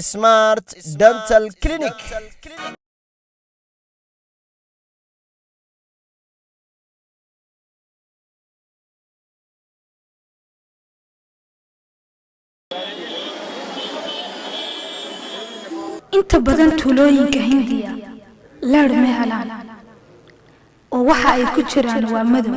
Smart Dental Clinic. inta badan tuulooyinka Hindiya leer ma helaan oo waxa ay ku jiraan waa madow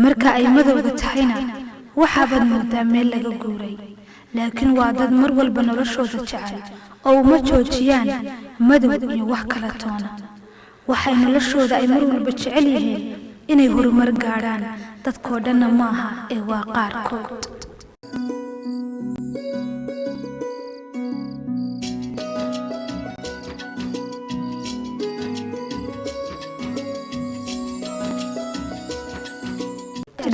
marka ay madowga tahayna waxa bad moodaa meel laga guuray laakiin waa dad mar walba noloshooda jecel oo uma joojiyaan madow iyo wax kala toona waxay noloshooda ay mar walba jecel yihiin inay horumar gaaraan dadkoo dhanna maaha ee waa qaarkood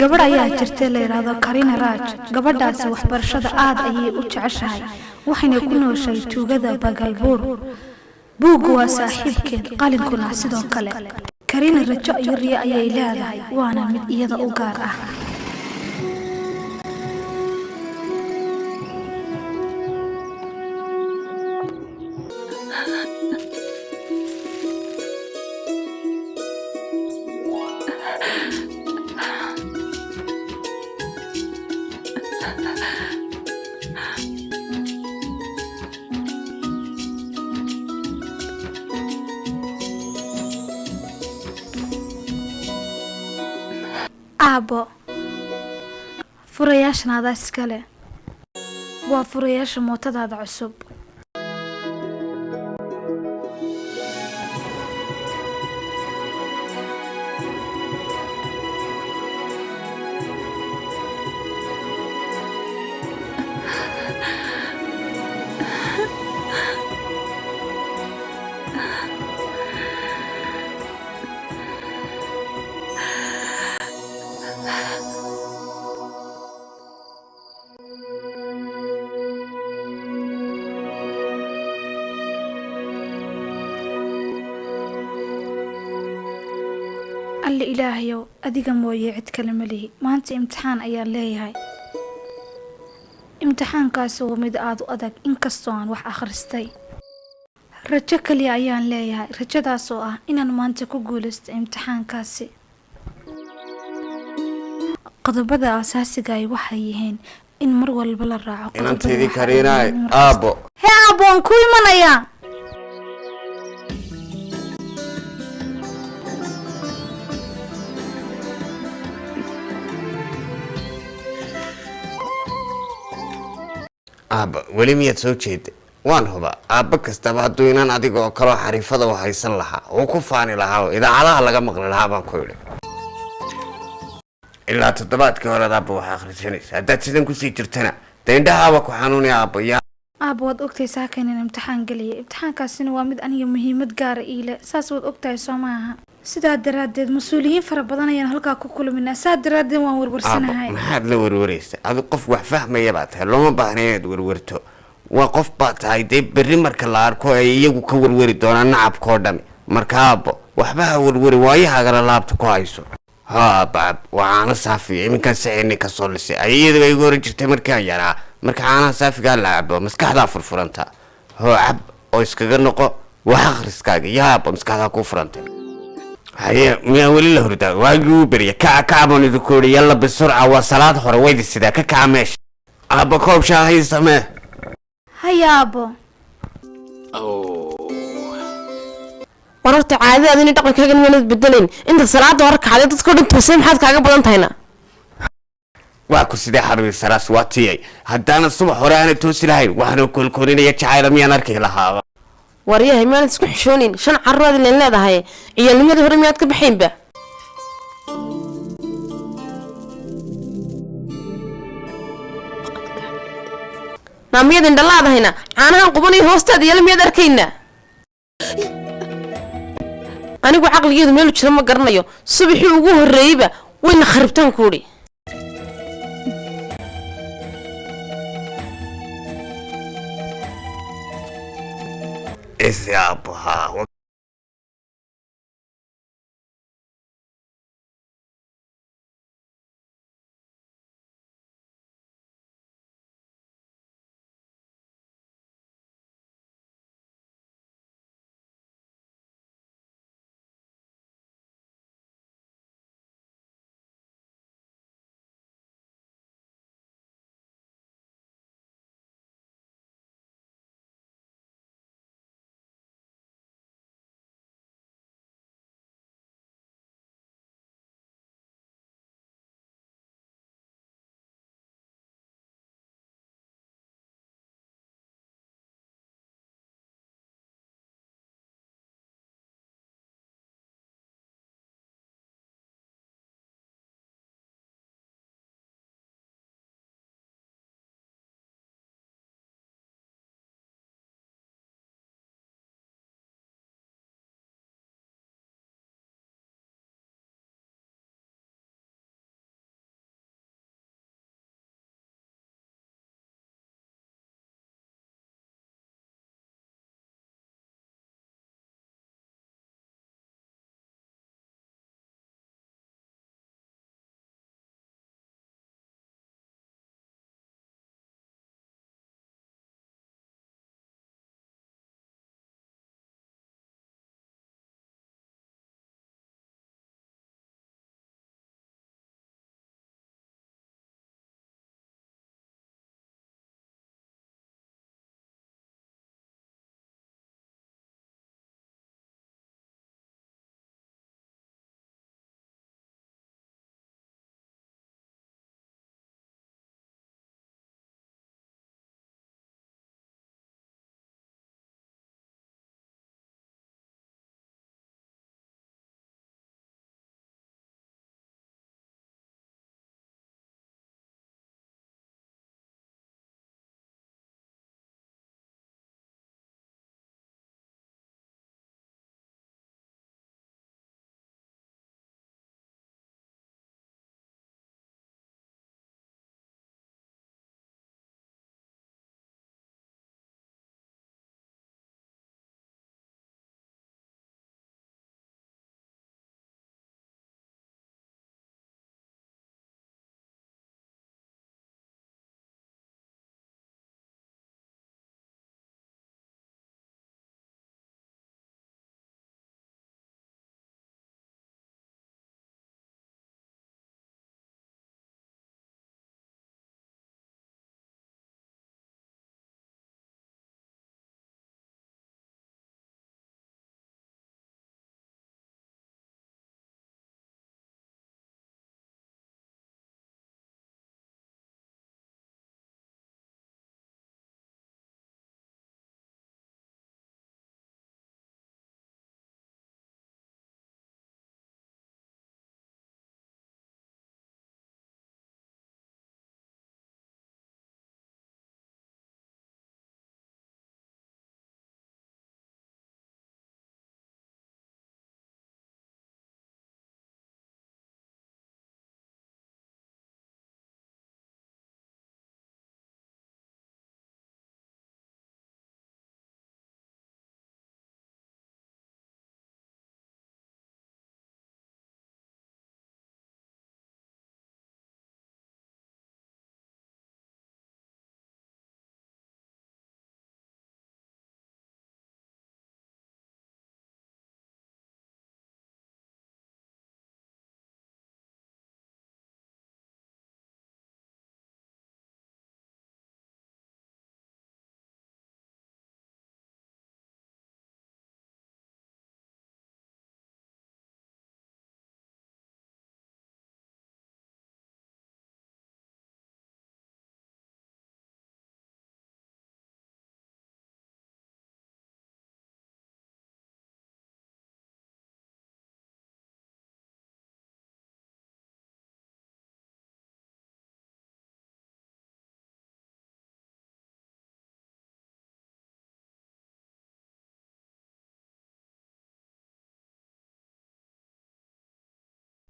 gabadh ayaa jirtay la yiraahdo Karina Raj gabadhaas waxbarashada aad ayay u jeceshahay waxayna ku nooshay tuugada Bagalbuur buugu waa saaxiibkeed qalinkuna sidoo kale Karina rajo iyo riyo ayay leedahay waana mid iyada u gaar ah abo furayaashanaada iskale waa furayaasha mootadaada cusub alle ilaahayow adiga mooyee cid kale ma lihi maanta imtixaan ayaan leeyahay imtixaankaas oo mid aad u adag inkastoo aan wax akhristay rajo kaliya ayaan leeyahay rajadaas oo ah inaan maanta ku guulaysto imtixaankaasi qodobada asaasiga ay waxay yihiin in mar walba la raaco inanteedii Karinaay aabo hee aabo aan ku imanayaa aaba weli miyaad soo jeeday waan huba aaba kastaba hadduu inaan adiga oo kale xariifada u haysan lahaa oo ku faani lahaa idaacadaha laga maqli lahaa baan ku yidhi ilaa toddobaadkii hore aaba wax akhrisanaysa haddaad sidan kusii jirtana dee indhahaaba ku xanuunaya aaba yaa aaba waad ogtahay saakan in imtixaan geliyay imtixaankaasina waa mid aniga muhiimad gaar ah ile saas waad ogtahay soo maaha sidaa daraadeed mas'uuliyiin fara badan ayaan halkaa ku kulminaa saa daraadeed waan warwarsanahay maxaad la warwaraysaa adu qof wax fahmaya baa tahay looma baahna inaad warwarto waa qof baa tahay dee berri marka la arko ay iyagu ka warwari doonaan nacabkoo dhami marka aabo waxba ha warwari waayahaagana laabta ku hayso ها باب وأنا صافي يمكن سعيني كسول سي أي إذا يقول جرت مركان يرى مركان صافي قال لعب مسكح ذا فرفرنتا هو عب أو يسكجر نقو وآخر سكاج يا أبو مسكح ذا كفرنتا هي ميا ولي له ردا واجو بري كعبون يذكري يلا بسرعة وصلاة حرويد السدا كعمش أبو كوب شاهي سماه هيا أبو wararta caadada in dhaqankaaga inay beddeleen inta salaada warka xadeed dadku dhinto maxaad kaaga badan tahayna waa ku sidee xarbi salaas waatiyay hadana subax hore aan toosi lahayn waxaan ku kulkulinaya jacayl miyaan arkay lahaa wariyahay meel isku xishoonin shan carrood in leedahay ciyaalnimada hore miyaad ka baxaynba naamiyada indhalaadahayna caanahan qubanay hoosteeda yeel miyaad arkayna anigu caqligeedu meel jiro ma garanayo subaxii ugu horeeyba wayna kharibtaan kuuri isyaabha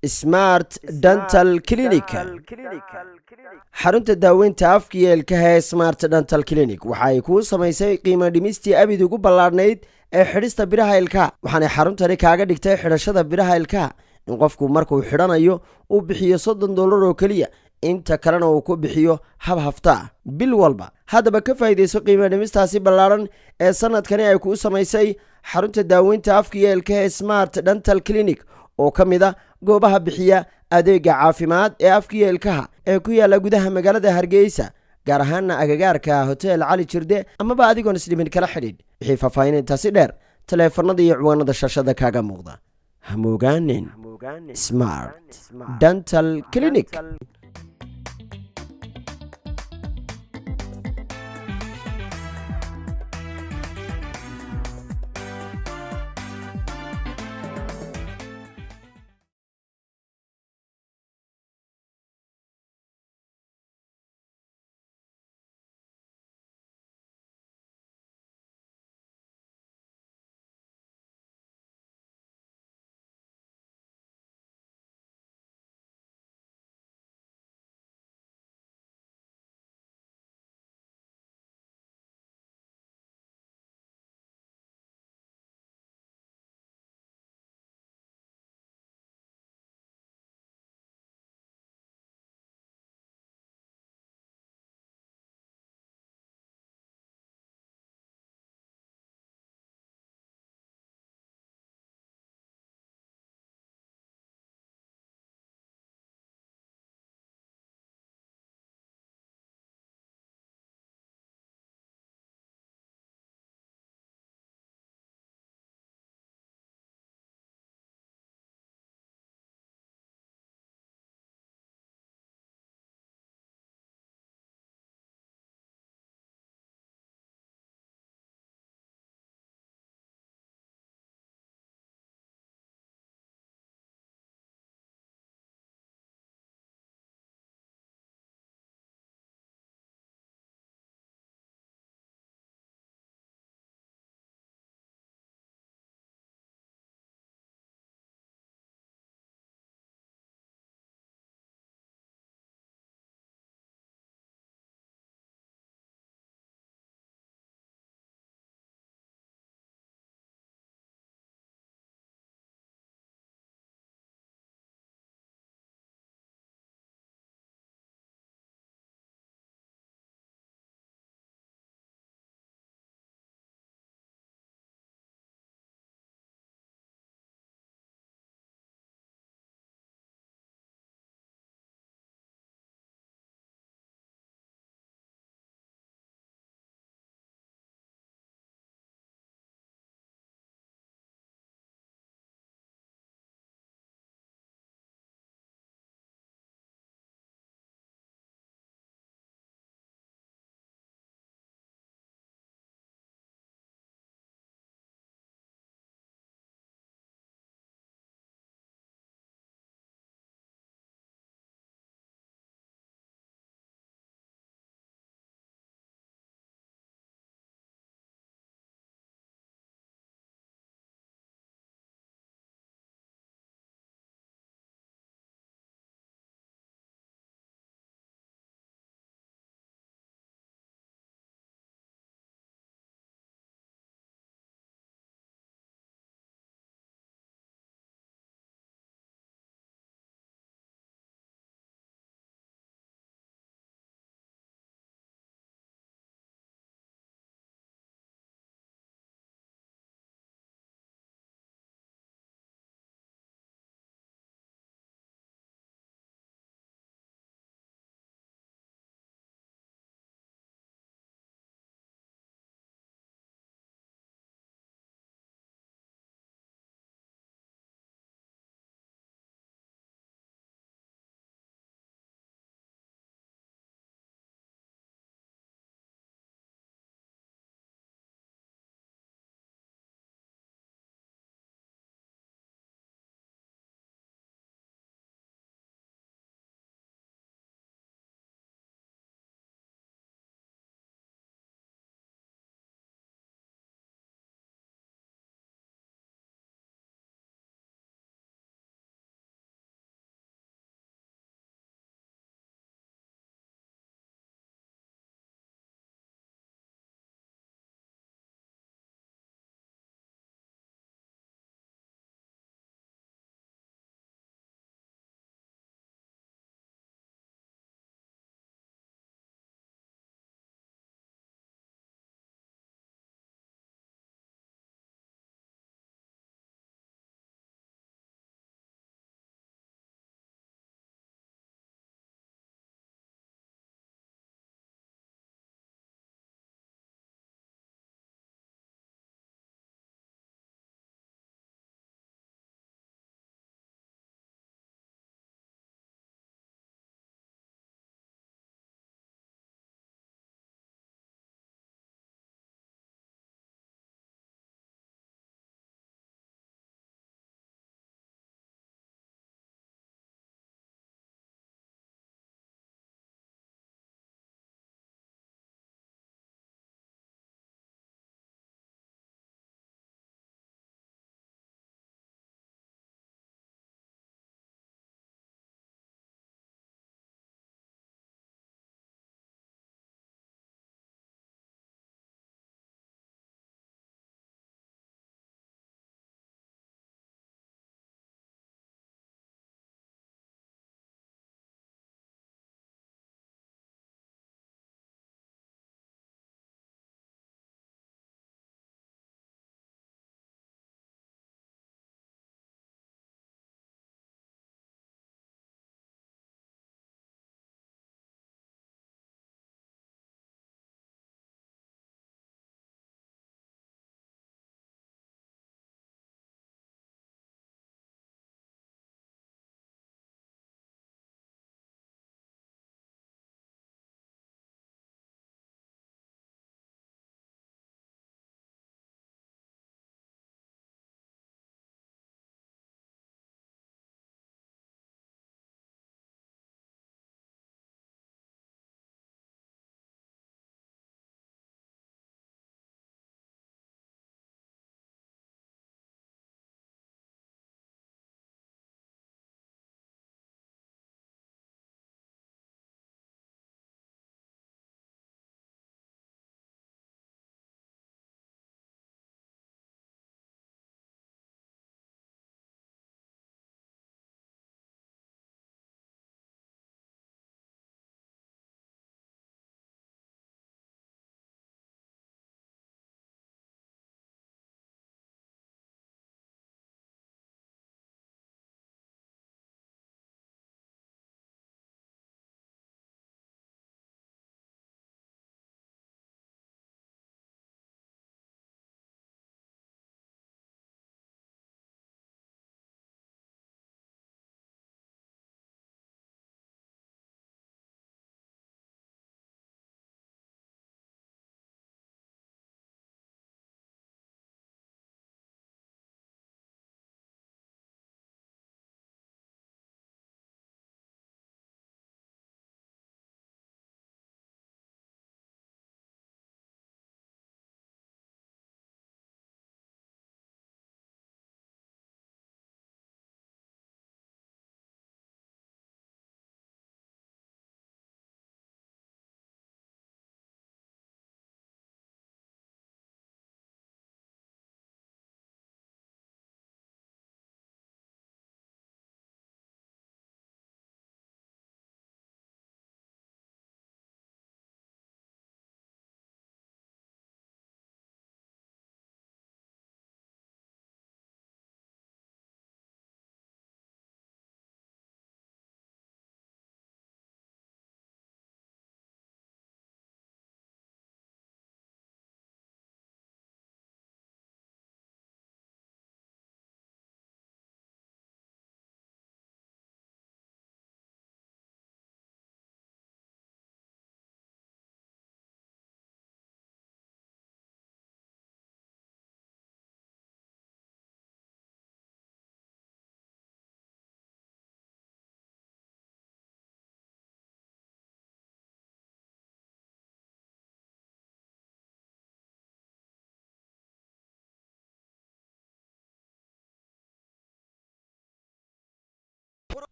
smart dental clinic xarunta daaweynta afka iyo ilkaha ee smart dental clinic waxa ay kuu samaysay qiimo dhimistii abid ugu ballaadhnayd ee xidhista biraha ilkaha waxaanay xaruntani kaaga dhigtay xidhashada biraha ilkaha in qofku markuu xidhanayo uu bixiyo $30 oo keliya inta kalena uu ku bixiyo hab hafta ah bil walba haddaba ka faa'iidayso qiimo dhimistaasi ballaadhan ee sanadkani ay kuu samaysay xarunta daaweynta afka iyo ilkaha ee smart dental clinic oo ka mid ah goobaha bixiya adeega caafimaad ee afka iyo ilkaha ee ku yaala gudaha magaalada Hargeysa gaar ahaana agagaarka hotel Cali Jirde amaba adigoon isdhimin kala xidhiidh wixii faahfaahintaasi dheer taleefanada iyo ciwaanada shashada kaaga muuqda hamogaanin smart dental clinic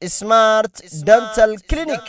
smart dental clinic.